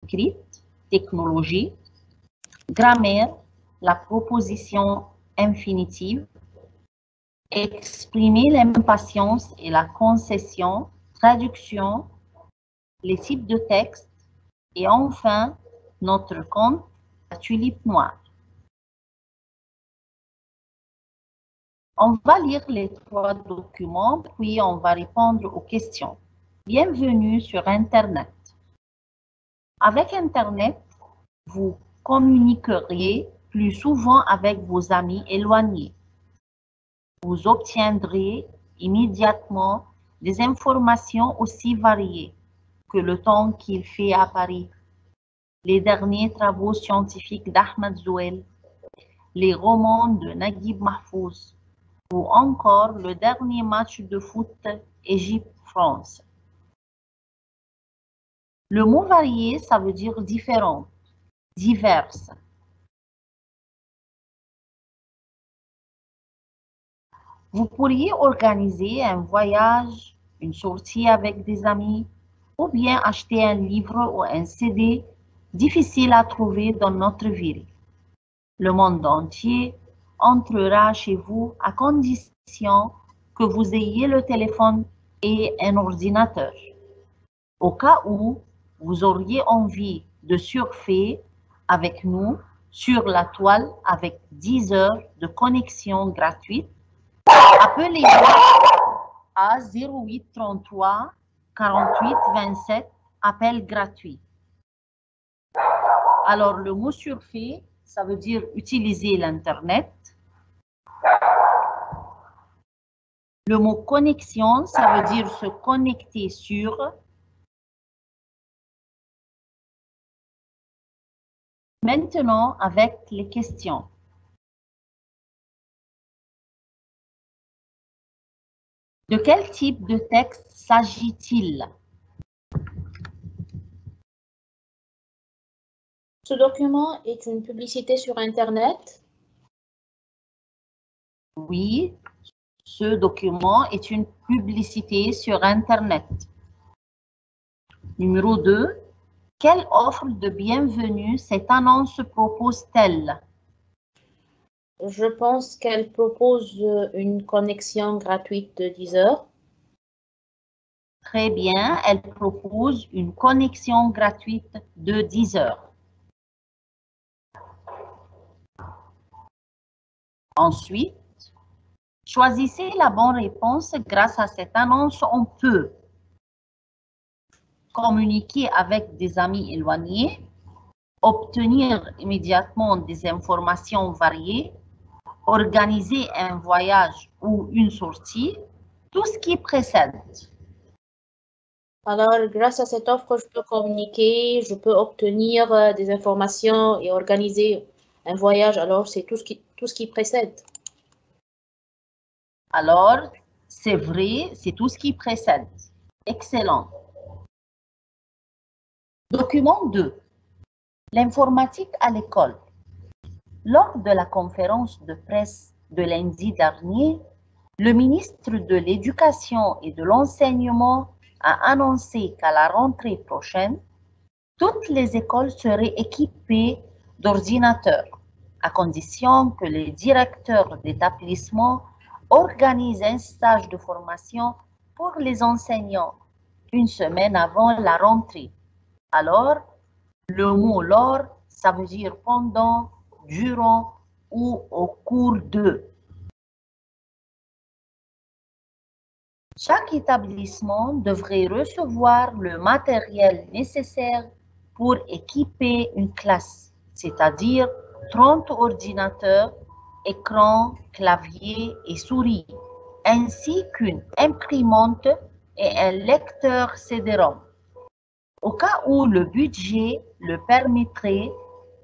écrite, technologie, grammaire, la proposition infinitive, exprimer l'impatience et la concession, traduction, les types de textes et enfin notre conte, la tulipe noire. On va lire les 3 documents, puis on va répondre aux questions. Bienvenue sur Internet. Avec Internet, vous communiqueriez plus souvent avec vos amis éloignés. Vous obtiendrez immédiatement des informations aussi variées que le temps qu'il fait à Paris, les derniers travaux scientifiques d'Ahmed Zouel, les romans de Naguib Mahfouz ou encore le dernier match de foot Égypte-France. Le mot varié, ça veut dire différent, diverse. Vous pourriez organiser un voyage, une sortie avec des amis, ou bien acheter un livre ou un CD difficile à trouver dans notre ville. Le monde entier entrera chez vous à condition que vous ayez le téléphone et un ordinateur. Au cas où vous auriez envie de surfer avec nous sur la toile avec 10 heures de connexion gratuite, appelez-nous à 0833 48 27, appel gratuit. Alors, le mot surfer, ça veut dire utiliser l'Internet. Le mot connexion, ça veut dire se connecter sur. Maintenant, avec les questions. De quel type de texte s'agit-il? Ce document est une publicité sur Internet. Oui, ce document est une publicité sur Internet. Numéro 2. Quelle offre de bienvenue cette annonce propose-t-elle? Je pense qu'elle propose une connexion gratuite de 10 heures. Très bien, elle propose une connexion gratuite de 10 heures. Ensuite, choisissez la bonne réponse. Grâce à cette annonce, on peut communiquer avec des amis éloignés, obtenir immédiatement des informations variées, organiser un voyage ou une sortie, tout ce qui précède. Alors, grâce à cette offre, je peux communiquer, je peux obtenir des informations et organiser un voyage. Alors, c'est tout ce qui précède. Alors, c'est vrai, c'est tout ce qui précède. Excellent. Document 2. L'informatique à l'école. Lors de la conférence de presse de lundi dernier, le ministre de l'Éducation et de l'Enseignement a annoncé qu'à la rentrée prochaine, toutes les écoles seraient équipées d'ordinateurs, à condition que les directeurs d'établissement organisent un stage de formation pour les enseignants une semaine avant la rentrée. Alors, le mot lors, ça veut dire pendant, durant ou au cours de. Chaque établissement devrait recevoir le matériel nécessaire pour équiper une classe, c'est-à-dire 30 ordinateurs, écrans, claviers et souris, ainsi qu'une imprimante et un lecteur CD-ROM. Au cas où le budget le permettrait,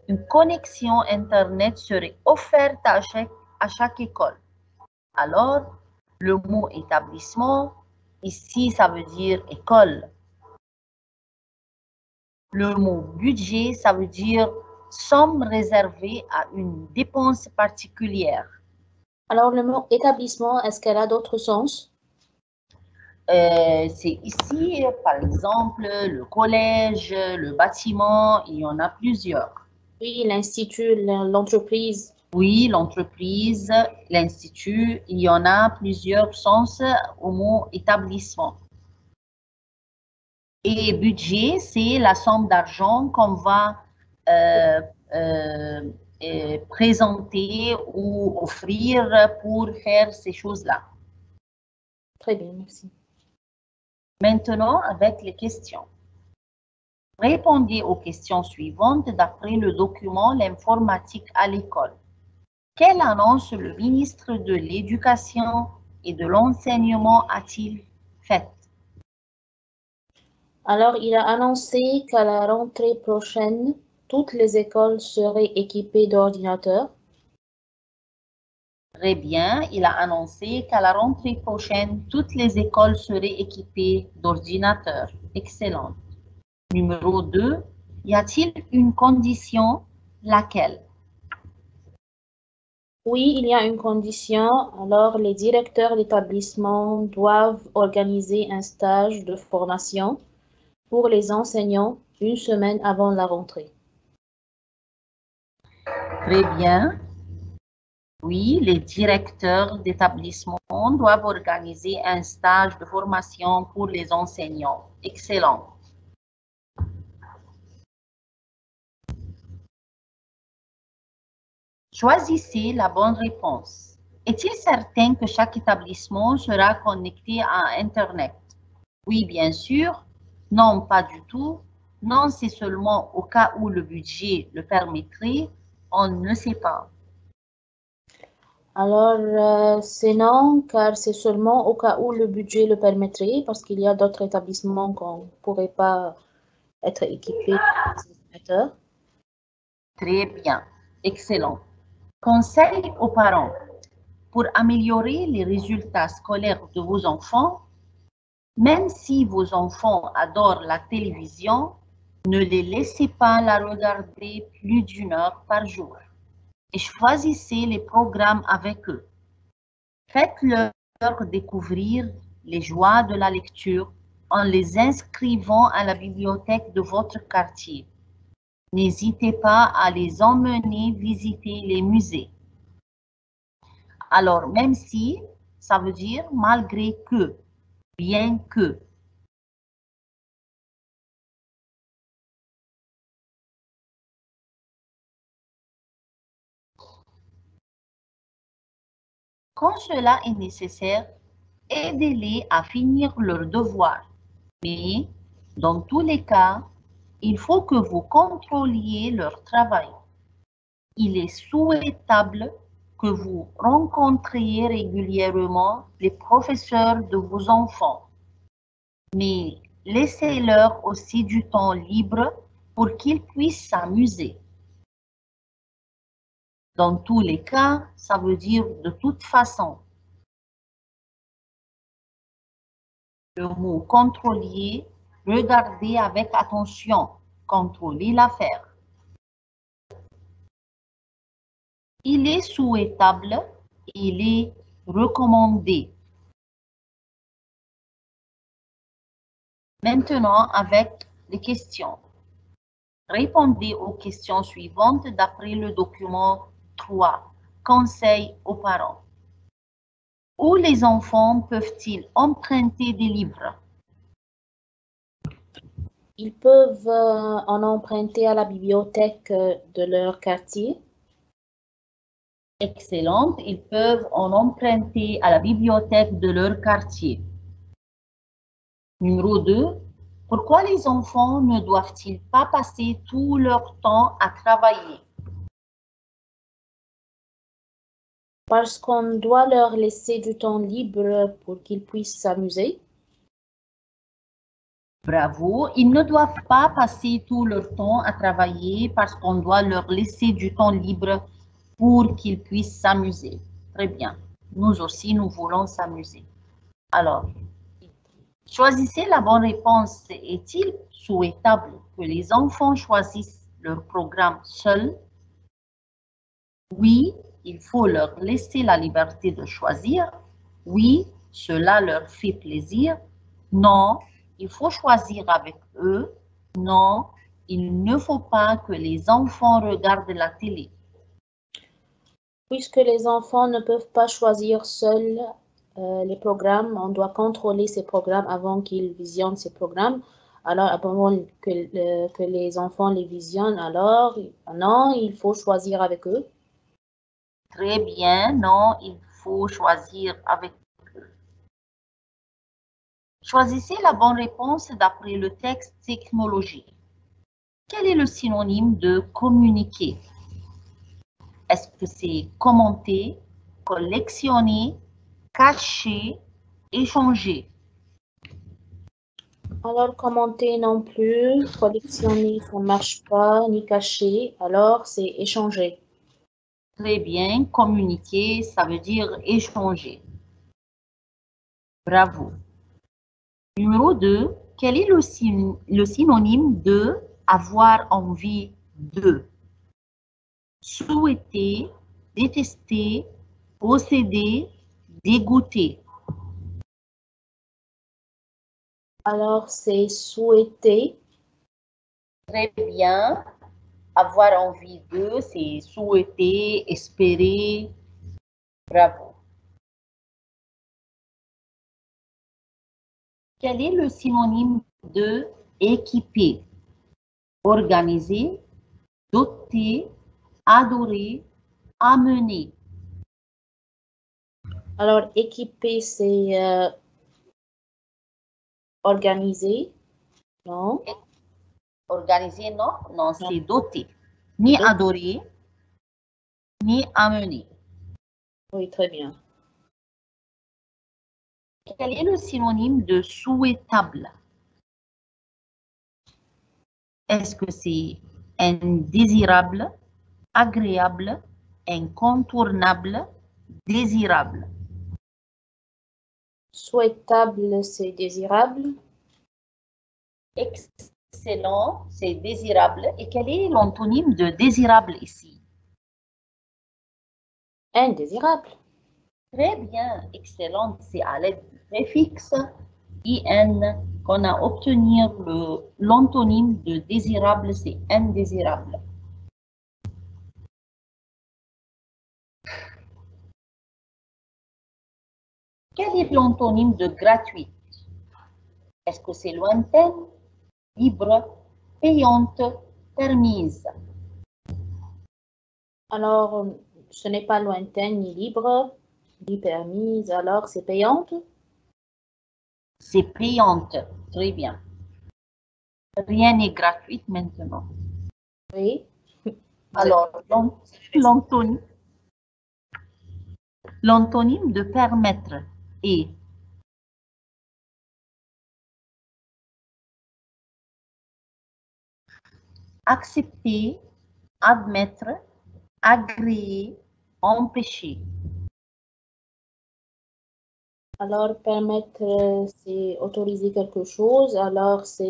une connexion Internet serait offerte à chaque école. Alors, le mot établissement, ici, ça veut dire école. Le mot budget, ça veut dire somme réservée à une dépense particulière. Alors, le mot établissement, est-ce qu'elle a d'autres sens? C'est ici, par exemple, le collège, le bâtiment, il y en a plusieurs. Oui, l'institut, l'entreprise. Oui, l'entreprise, l'institut, il y en a plusieurs sens au mot établissement. Et budget, c'est la somme d'argent qu'on va présenter ou offrir pour faire ces choses-là. Très bien, merci. Maintenant, avec les questions. Répondez aux questions suivantes d'après le document L'informatique à l'école. Quelle annonce le ministre de l'Éducation et de l'Enseignement a-t-il faite? Alors, il a annoncé qu'à la rentrée prochaine, toutes les écoles seraient équipées d'ordinateurs. Très bien, il a annoncé qu'à la rentrée prochaine, toutes les écoles seraient équipées d'ordinateurs. Excellent. Numéro 2, y a-t-il une condition? Laquelle? Oui, il y a une condition. Alors, les directeurs d'établissement doivent organiser un stage de formation pour les enseignants une semaine avant la rentrée. Très bien. Oui, les directeurs d'établissement doivent organiser un stage de formation pour les enseignants. Excellent. Choisissez la bonne réponse. Est-il certain que chaque établissement sera connecté à Internet? Oui, bien sûr. Non, pas du tout. Non, c'est seulement au cas où le budget le permettrait. On ne sait pas. Alors, c'est non, car c'est seulement au cas où le budget le permettrait, parce qu'il y a d'autres établissements qu'on ne pourrait pas être équipés d'ordinateurs. Très bien. Excellent. Conseil aux parents. Pour améliorer les résultats scolaires de vos enfants, même si vos enfants adorent la télévision, ne les laissez pas la regarder plus d'une heure par jour et choisissez les programmes avec eux. Faites-leur découvrir les joies de la lecture en les inscrivant à la bibliothèque de votre quartier. N'hésitez pas à les emmener visiter les musées. Alors, même si, ça veut dire malgré que, bien que. Quand cela est nécessaire, aidez-les à finir leurs devoirs. Mais, dans tous les cas, il faut que vous contrôliez leur travail. Il est souhaitable que vous rencontriez régulièrement les professeurs de vos enfants. Mais laissez-leur aussi du temps libre pour qu'ils puissent s'amuser. Dans tous les cas, ça veut dire de toute façon. Le mot contrôler, regardez avec attention, contrôler l'affaire. Il est souhaitable, il est recommandé. Maintenant, avec les questions. Répondez aux questions suivantes d'après le document 3. Conseil aux parents. Où les enfants peuvent-ils emprunter des livres? Ils peuvent en emprunter à la bibliothèque de leur quartier. Excellent. Ils peuvent en emprunter à la bibliothèque de leur quartier. Numéro 2. Pourquoi les enfants ne doivent-ils pas passer tout leur temps à travailler? Parce qu'on doit leur laisser du temps libre pour qu'ils puissent s'amuser. Bravo. Ils ne doivent pas passer tout leur temps à travailler parce qu'on doit leur laisser du temps libre pour qu'ils puissent s'amuser. Très bien. Nous aussi, nous voulons s'amuser. Alors, choisissez la bonne réponse. Est-il souhaitable que les enfants choisissent leur programme seuls? Oui, il faut leur laisser la liberté de choisir. Oui, cela leur fait plaisir. Non, il faut choisir avec eux. Non, il ne faut pas que les enfants regardent la télé. Puisque les enfants ne peuvent pas choisir seuls les programmes, on doit contrôler ces programmes avant qu'ils visionnent ces programmes. Alors, avant que les enfants les visionnent, alors non, il faut choisir avec eux. Très bien, non, il faut choisir avec eux. Choisissez la bonne réponse d'après le texte technologie. Quel est le synonyme de communiquer? Est-ce que c'est commenter, collectionner, cacher, échanger? Alors, commenter non plus, collectionner, ça ne marche pas, ni cacher, alors c'est échanger. Très bien, communiquer, ça veut dire échanger. Bravo. Numéro 2, quel est le synonyme de avoir envie de? Souhaiter, détester, posséder, dégoûter. Alors, c'est souhaiter. Très bien. Avoir envie de, c'est souhaiter, espérer. Bravo. Quel est le synonyme de équiper? Organiser, doter, adorer, amener. Alors, équiper, c'est organiser, non? Organiser, non? Non, c'est doter. Ni adorer, ni amener. Oui, très bien. Quel est le synonyme de souhaitable? Est-ce que c'est indésirable, agréable, incontournable, désirable? Souhaitable, c'est désirable. Excellent, c'est désirable. Et quel est l'antonyme de désirable ici? Indésirable. Très bien, excellent. C'est à l'aide du préfixe IN qu'on a obtenu l'antonyme de désirable, c'est indésirable. Quel est l'antonyme de gratuite? Est-ce que c'est lointaine, libre, payante, permise? Alors, ce n'est pas lointain ni libre, ni permise, alors c'est payante. C'est payante, très bien. Rien n'est gratuit maintenant. Oui. Alors, l'antonyme de permettre est accepter, admettre, agréer, empêcher. Alors, permettre, c'est autoriser quelque chose. Alors, c'est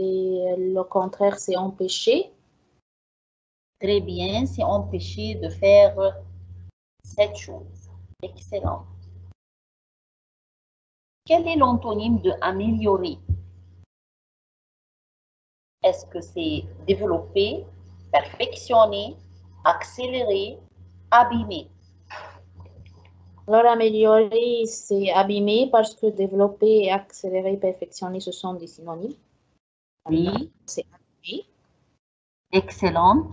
le contraire, c'est empêcher. Très bien, c'est empêcher de faire cette chose. Excellent. Quel est l'antonyme de améliorer? Est-ce que c'est développer, perfectionner, accélérer, abîmer? Alors, améliorer, c'est abîmer parce que développer, accélérer, perfectionner, ce sont des synonymes. Oui. C'est abîmer. Excellente.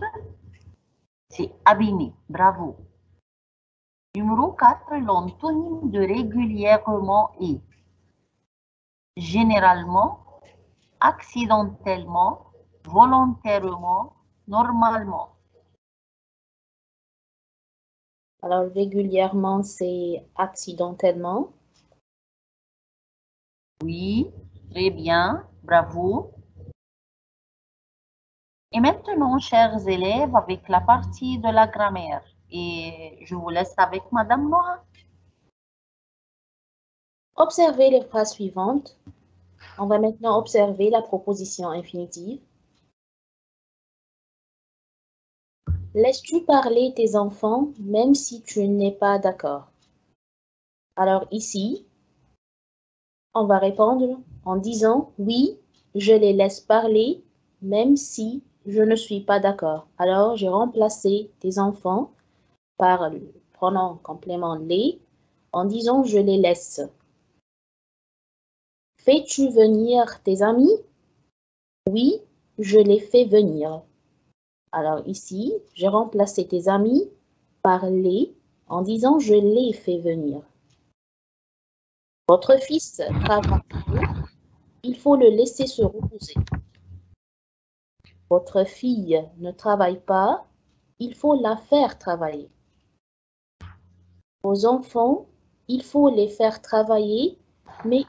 C'est abîmer. Bravo. Numéro 4, l'antonyme de régulièrement est généralement, accidentellement, volontairement, normalement. Alors, régulièrement, c'est accidentellement. Oui, très bien, bravo. Et maintenant, chers élèves, avec la partie de la grammaire. Et je vous laisse avec Madame Morin. Observez les phrases suivantes. On va maintenant observer la proposition infinitive. Laisses-tu parler tes enfants même si tu n'es pas d'accord? Alors ici, On va répondre en disant « Oui, je les laisse parler, même si je ne suis pas d'accord. » Alors, j'ai remplacé tes enfants par le pronom complément « les » en disant « je les laisse ». Fais-tu venir tes amis? Oui, je les fais venir. Alors ici, j'ai remplacé tes amis par les en disant je les fais venir. Votre fils travaille, il faut le laisser se reposer. Votre fille ne travaille pas, il faut la faire travailler. Vos enfants, il faut les faire travailler, mais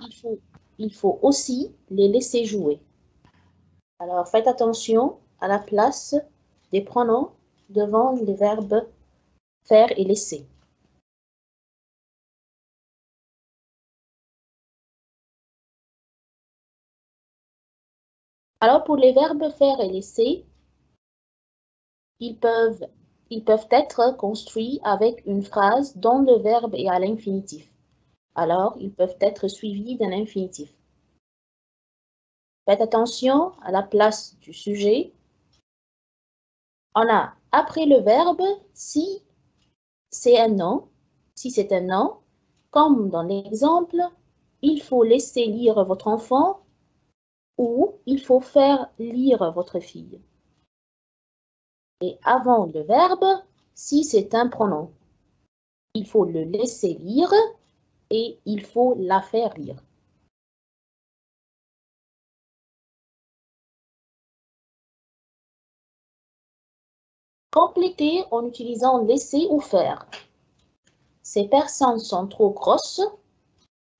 il faut aussi les laisser jouer. Alors faites attention à la place des pronoms devant les verbes faire et laisser. Alors pour les verbes faire et laisser, ils peuvent être construits avec une phrase dont le verbe est à l'infinitif. Alors, ils peuvent être suivis d'un infinitif. Faites attention à la place du sujet. On a après le verbe, si c'est un nom, comme dans l'exemple, il faut laisser lire votre enfant ou il faut faire lire votre fille. Et avant le verbe, si c'est un pronom, il faut le laisser lire et il faut la faire lire. Compléter en utilisant laisser ou faire. Ces personnes sont trop grosses.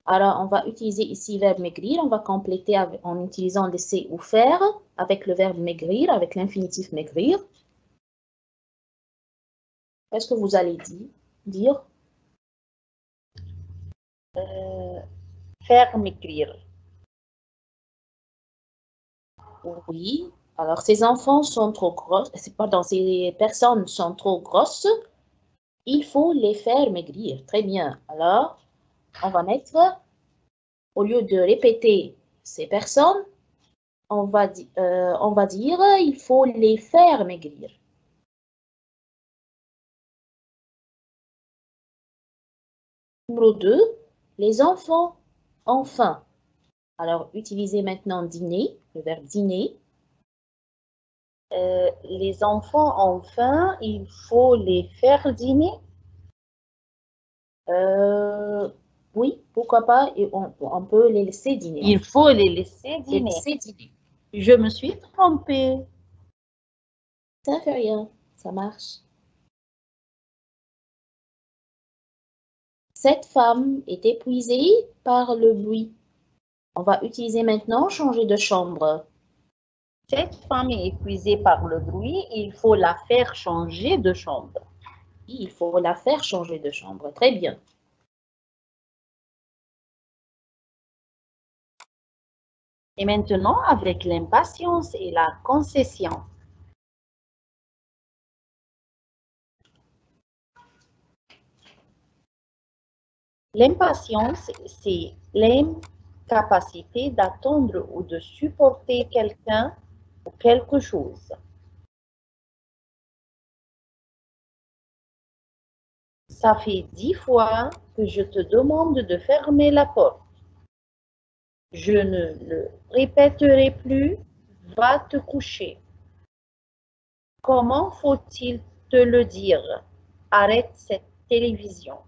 Alors, on va utiliser ici le verbe maigrir. On va compléter en utilisant laisser ou faire avec le verbe maigrir, avec l'infinitif maigrir. Qu'est-ce que vous allez dire? Faire maigrir. Oui. Alors, ces enfants sont trop grosses. Pardon, ces personnes sont trop grosses. Il faut les faire maigrir. Très bien. Alors, on va mettre, au lieu de répéter ces personnes, on va dire, il faut les faire maigrir. Numéro 2, les enfants ont faim. Alors, utilisez maintenant dîner, le verbe dîner. Les enfants ont faim, il faut les faire dîner. Oui, pourquoi pas, et on peut les laisser dîner. Il faut les laisser dîner. Je me suis trompée. Ça fait rien, ça marche. Cette femme est épuisée par le bruit. On va utiliser maintenant changer de chambre. Cette femme est épuisée par le bruit, il faut la faire changer de chambre. Il faut la faire changer de chambre. Très bien. Et maintenant, avec l'impatience et la concession. L'impatience, c'est l'incapacité d'attendre ou de supporter quelqu'un ou quelque chose. Ça fait 10 fois que je te demande de fermer la porte. Je ne le répéterai plus, va te coucher. Comment faut-il te le dire? Arrête cette télévision.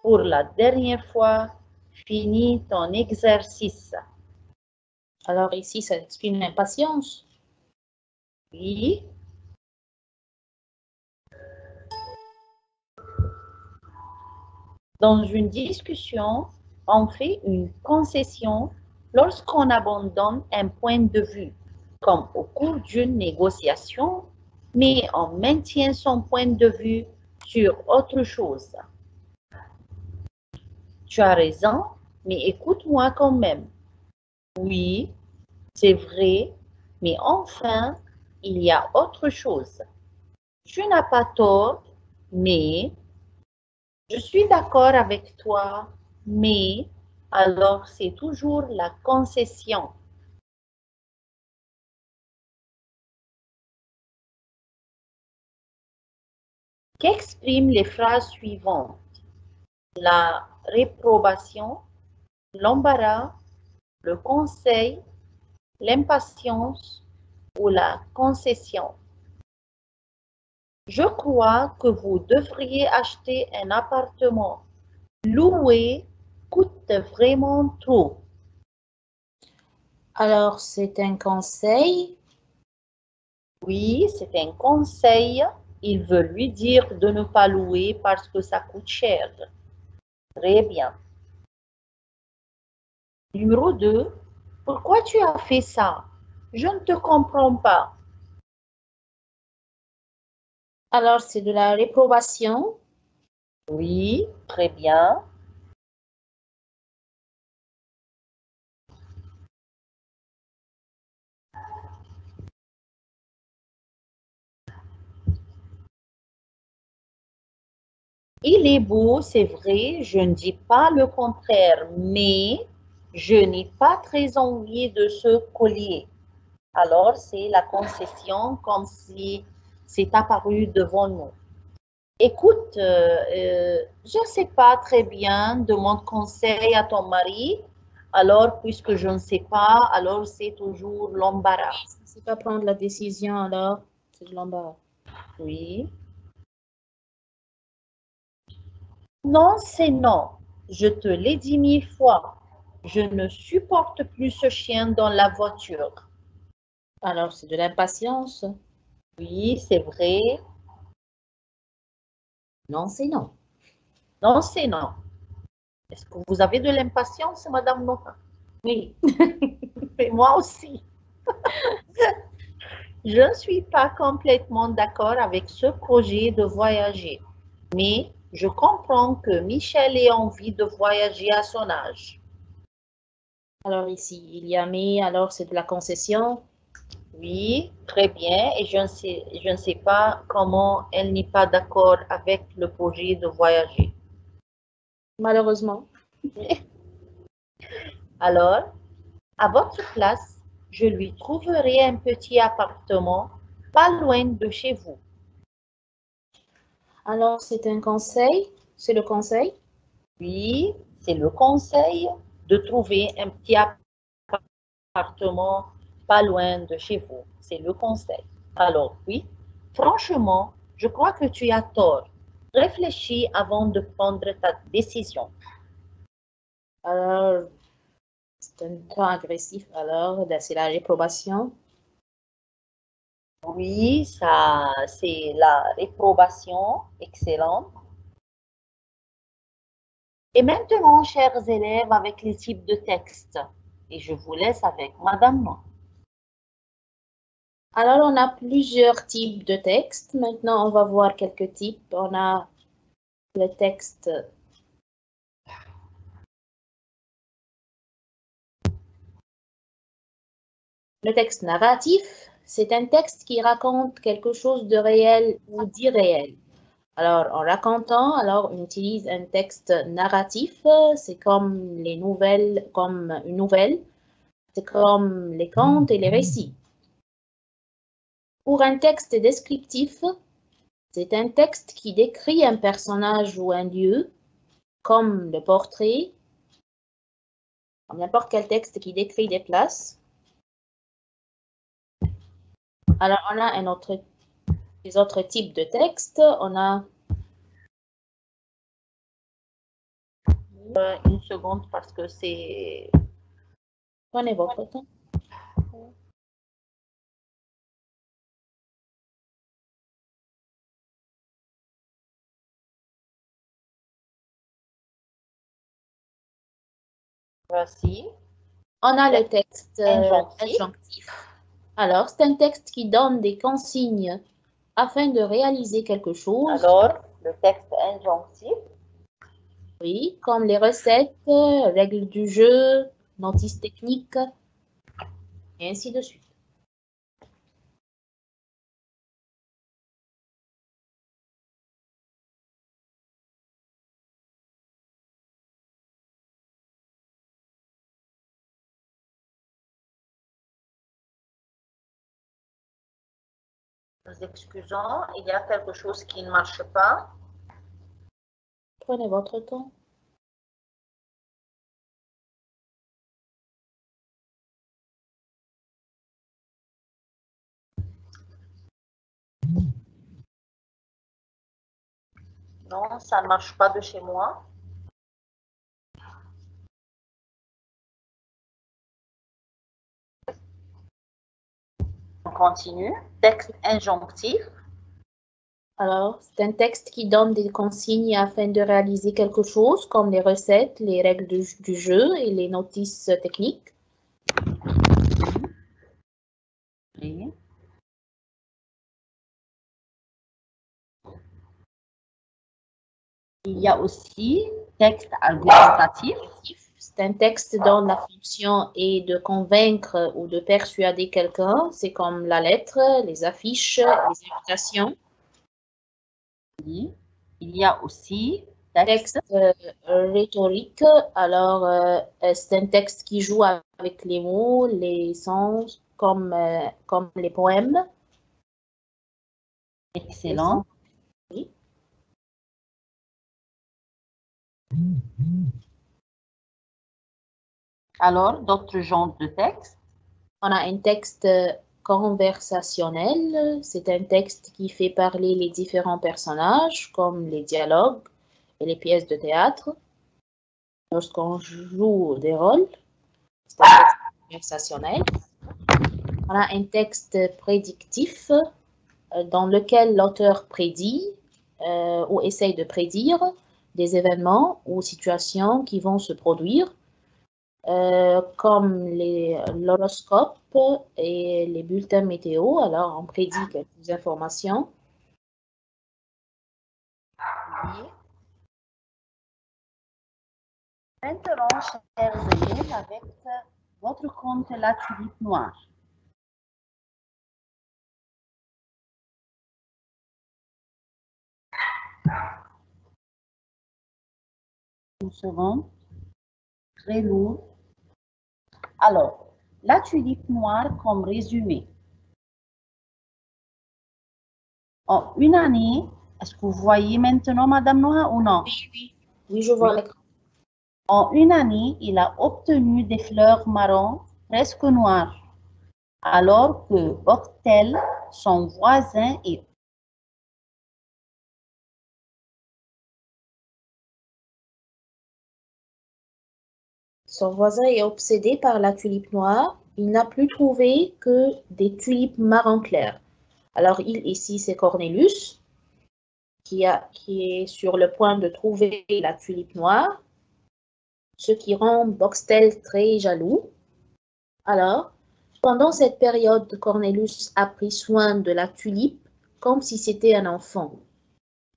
Pour la dernière fois, finis ton exercice. Alors ici, ça exprime l'impatience. Oui. Dans une discussion, on fait une concession lorsqu'on abandonne un point de vue, comme au cours d'une négociation, mais on maintient son point de vue sur autre chose. Tu as raison, mais écoute-moi quand même. Oui, c'est vrai, mais enfin, il y a autre chose. Tu n'as pas tort, mais je suis d'accord avec toi, mais Alors, c'est toujours la concession. Qu'expriment les phrases suivantes? La réprobation, l'embarras, le conseil, l'impatience ou la concession. Je crois que vous devriez acheter un appartement. Louer coûte vraiment trop. Alors, c'est un conseil. Oui, c'est un conseil. Il veut lui dire de ne pas louer parce que ça coûte cher. Très bien. Numéro 2. Pourquoi tu as fait ça? Je ne te comprends pas. Alors, c'est de la réprobation. Oui, très bien. Il est beau, c'est vrai, je ne dis pas le contraire, mais je n'ai pas très envie de ce collier. Alors, c'est la concession comme si c'est apparu devant nous. Écoute, je ne sais pas très bien, demande conseil à ton mari. Alors, puisque je ne sais pas, alors c'est toujours l'embarras. Je ne sais pas prendre la décision, alors c'est de l'embarras. Oui. Non, c'est non. Je te l'ai dit 1000 fois. Je ne supporte plus ce chien dans la voiture. Alors, c'est de l'impatience. Oui, c'est vrai. Non, c'est non. Non, c'est non. Est-ce que vous avez de l'impatience, Madame Nora? Oui. Mais moi aussi. Je ne suis pas complètement d'accord avec ce projet de voyager, mais je comprends que Michel ait envie de voyager à son âge. Alors ici, il y a mais, alors c'est de la concession. Oui, très bien, et je ne sais pas comment elle n'est pas d'accord avec le projet de voyager. Malheureusement. Alors, à votre place, je lui trouverai un petit appartement pas loin de chez vous. Alors, c'est un conseil. C'est le conseil. Oui, c'est le conseil de trouver un petit appartement pas loin de chez vous. C'est le conseil. Alors, oui, franchement, je crois que tu as tort. Réfléchis avant de prendre ta décision. Alors, c'est un ton agressif. Alors, c'est la réprobation. Oui, ça, c'est la réprobation. Excellent. Et maintenant, chers élèves, avec les types de textes. Et je vous laisse avec Madame No. Alors, on a plusieurs types de textes. Maintenant, on va voir quelques types. On a le texte. Le texte narratif, c'est un texte qui raconte quelque chose de réel ou d'irréel. Alors, en racontant, alors on utilise un texte narratif, c'est comme les nouvelles, comme une nouvelle, c'est comme les contes et les récits. Pour un texte descriptif, c'est un texte qui décrit un personnage ou un lieu, comme le portrait, comme n'importe quel texte qui décrit des places. Alors, on a les autres types de textes. On a Une seconde parce que c'est... prenez votre temps. Voici. On a le texte Injonctif. injonctif. Alors, c'est un texte qui donne des consignes afin de réaliser quelque chose, Alors, le texte injonctif. oui, comme les recettes, règles du jeu, notices techniques, et ainsi de suite. Nous excusons, il y a quelque chose qui ne marche pas. Prenez votre temps. Non, ça ne marche pas de chez moi. On continue. Texte injonctif. Alors, c'est un texte qui donne des consignes afin de réaliser quelque chose, comme les recettes, les règles du jeu et les notices techniques. Oui. Il y a aussi texte argumentatif. C'est un texte dont la fonction est de convaincre ou de persuader quelqu'un. C'est comme la lettre, les affiches, les invitations. Oui. Il y a aussi Texte rhétorique. Alors, c'est un texte qui joue avec les mots, les sens, comme les poèmes. Excellent. Oui. Alors, d'autres genres de textes. On a un texte conversationnel. C'est un texte qui fait parler les différents personnages, comme les dialogues et les pièces de théâtre. Lorsqu'on joue des rôles, c'est un texte conversationnel. On a un texte prédictif dans lequel l'auteur prédit ou essaye de prédire des événements ou situations qui vont se produire, comme l'horoscope et les bulletins météo. Alors, on prédit quelques informations. Oui. Maintenant, chers élèves, avec votre compte La Tulipe Noire. Nous serons très lourds. Alors, La Tulipe Noire comme résumé. En une année, est-ce que vous voyez maintenant Madame Noah ou non? Oui, je vois l'écran. En une année, il a obtenu des fleurs marron presque noires, alors que Boctel, son voisin, est Son voisin est obsédé par la tulipe noire. Il n'a plus trouvé que des tulipes marron clair. Alors, ici, c'est Cornelius qui est sur le point de trouver la tulipe noire, ce qui rend Boxtel très jaloux. Alors, pendant cette période, Cornelius a pris soin de la tulipe comme si c'était un enfant.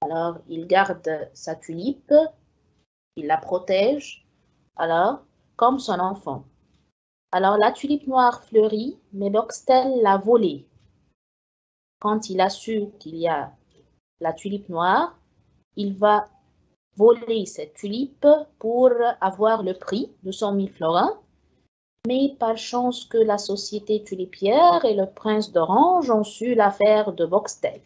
Alors, il garde sa tulipe, il la protège, alors, comme son enfant. Alors, la tulipe noire fleurit, mais Boxtel l'a volée. Quand il a su qu'il y a la tulipe noire, il va voler cette tulipe pour avoir le prix de 100 000 florins. Mais par chance que la société tulipière et le prince d'Orange ont su l'affaire de Boxtel.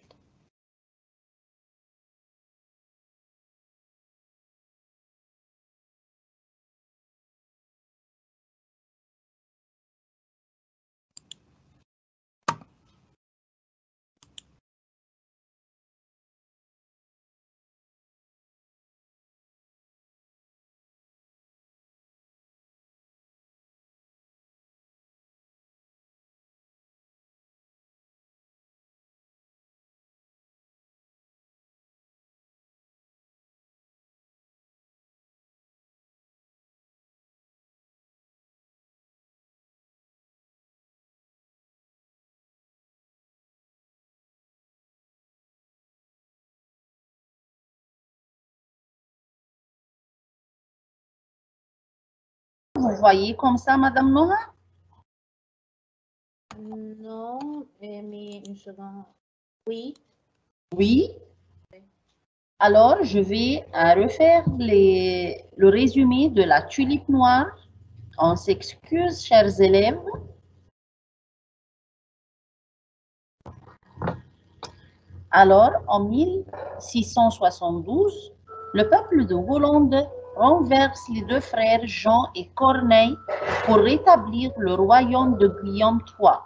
Vous voyez comme ça, Madame Noah? Non, mais une seconde. Oui. Oui. Alors, je vais refaire le résumé de la tulipe noire. On s'excuse, chers élèves. Alors, en 1672, le peuple de Hollande renverse les deux frères Jean et Corneille pour rétablir le royaume de Guillaume III.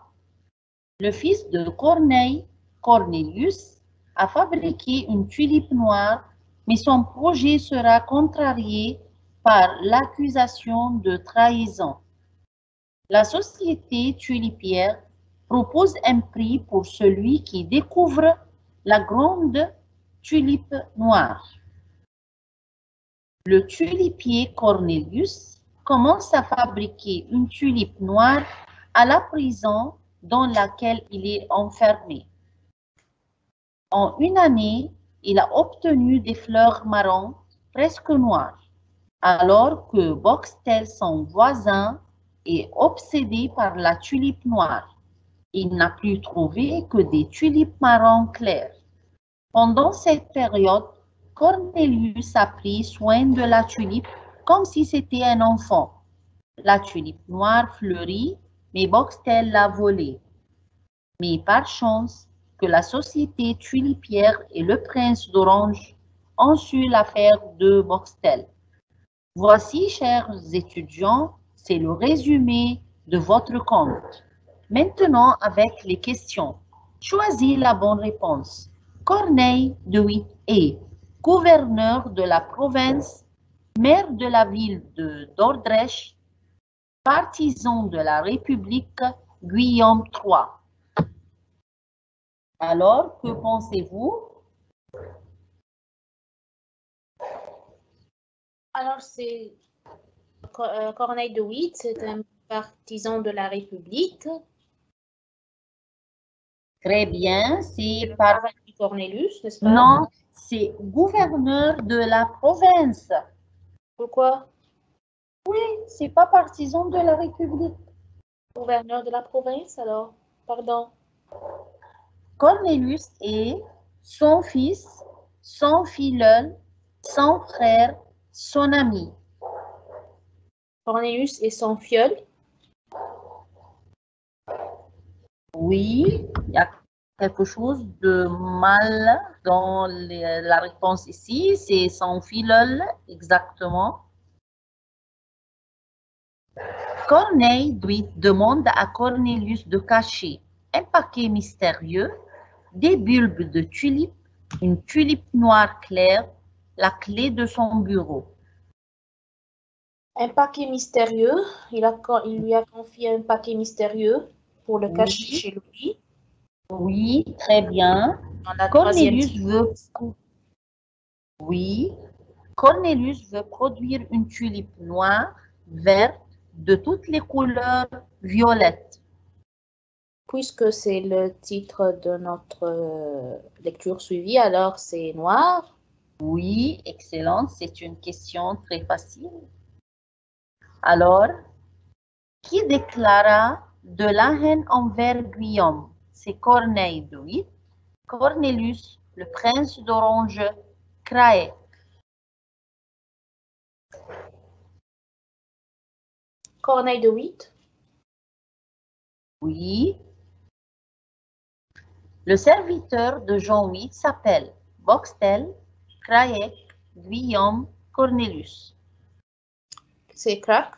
Le fils de Corneille, Cornelius, a fabriqué une tulipe noire, mais son projet sera contrarié par l'accusation de trahison. La société tulipière propose un prix pour celui qui découvre la grande tulipe noire. Le tulipier Cornelius commence à fabriquer une tulipe noire à la prison dans laquelle il est enfermé. En une année, il a obtenu des fleurs marron presque noires, alors que Boxtel, son voisin, est obsédé par la tulipe noire. Il n'a plus trouvé que des tulipes marron claires. Pendant cette période, Cornelius a pris soin de la tulipe comme si c'était un enfant. La tulipe noire fleurit, mais Boxtel l'a volée. Mais par chance que la société tulipière et le prince d'Orange ont su l'affaire de Boxtel. Voici, chers étudiants, c'est le résumé de votre compte. Maintenant, avec les questions. Choisis la bonne réponse. Corneille de Witt est gouverneur de la province, maire de la ville de Dordrecht, partisan de la République Guillaume III. Alors, que pensez-vous? Alors, c'est Corneille de Witt, c'est un partisan de la République. Très bien, c'est par Cornelius, n'est-ce pas? Non, c'est gouverneur de la province. Pourquoi? Oui, c'est pas partisan de la République. Gouverneur de la province, alors? Pardon. Cornelius est son fils, son filleul, son frère, son ami. Cornelius et son filleul? Oui, il y a quelque chose de mal dans la réponse ici. C'est son filleul, exactement. Corneille demande à Cornelius de cacher un paquet mystérieux, des bulbes de tulipes, une tulipe noire claire, la clé de son bureau. Un paquet mystérieux, il lui a confié un paquet mystérieux pour le cacher chez lui. Oui, très bien. Cornelius veut... Oui, Cornelius veut produire une tulipe noire, verte, de toutes les couleurs violettes. Puisque c'est le titre de notre lecture suivie, alors c'est noir. Oui, excellent. C'est une question très facile. Alors, qui déclara de la haine envers Guillaume? C'est Corneille de Witt, Cornelius, le prince d'Orange, Craie. Corneille de Witt. Oui. Le serviteur de Jean VIII s'appelle Boxtel, Craie, Guillaume, Cornelius. C'est Crac.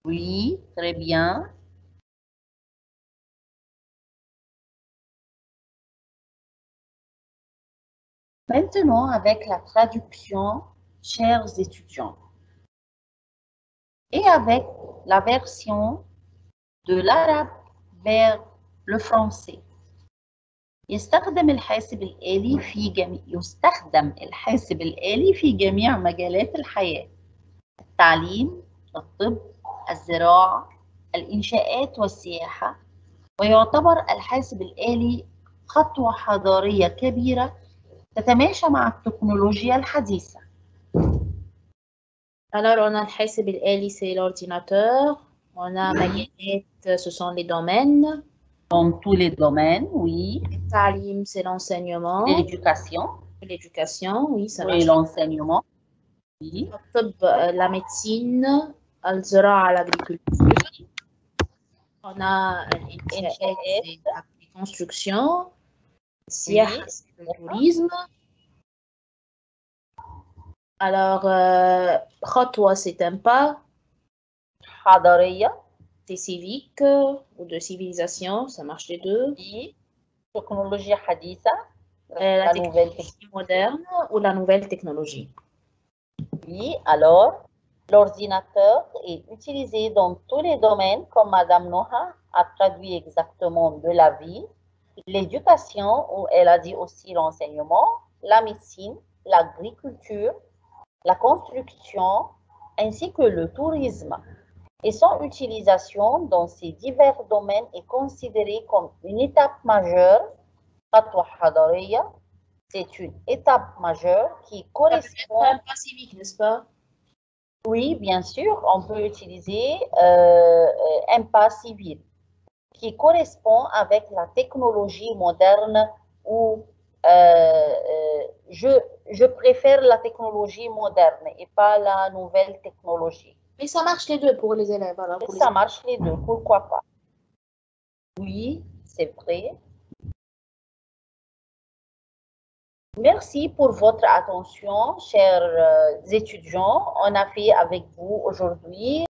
Oui, très bien. Maintenant, avec la traduction, chers étudiants, et avec la version de l'arabe vers le français. يستخدم الحاسب الآلي في جميع مجالات الحياة. التعليم، الطب، الزراعة، الإنشاءات والسياحة، ويعتبر الحاسب الآلي خطوة حضارية كبيرة تتماشى مع التكنولوجيا الحديثة. Alors, on a le حاسب الآلي, c'est l'ordinateur. On a مجالات, ce sont les domaines. Dans tous les domaines, oui. التعليم, c'est l'enseignement. L'éducation. L'éducation, oui, ça oui, l'enseignement. Oui. الطب, la médecine. الزراعة, l'agriculture. On a les constructions. Siyaha, c'est le tourisme. Alors, Khatwa, c'est un pas. حضارية. C'est civique ou de civilisation, ça marche les deux. Oui. Technologie حديثة. La nouvelle technologie moderne ou la nouvelle technologie. Oui, alors, l'ordinateur est utilisé dans tous les domaines, comme Madame Noha a traduit exactement, de la vie, l'éducation, où elle a dit aussi l'enseignement, la médecine, l'agriculture, la construction, ainsi que le tourisme. Et son utilisation dans ces divers domaines est considérée comme une étape majeure. C'est une étape majeure qui correspond... Ça peut être un pas civique, n'est-ce pas? Oui, bien sûr, on peut utiliser un pas civil qui correspond avec la technologie moderne ou je préfère la technologie moderne et pas la nouvelle technologie. Mais ça marche les deux pour les élèves. Alors, pour Ça marche les deux, pourquoi pas? Oui, c'est vrai. Merci pour votre attention, chers étudiants. On a fait avec vous aujourd'hui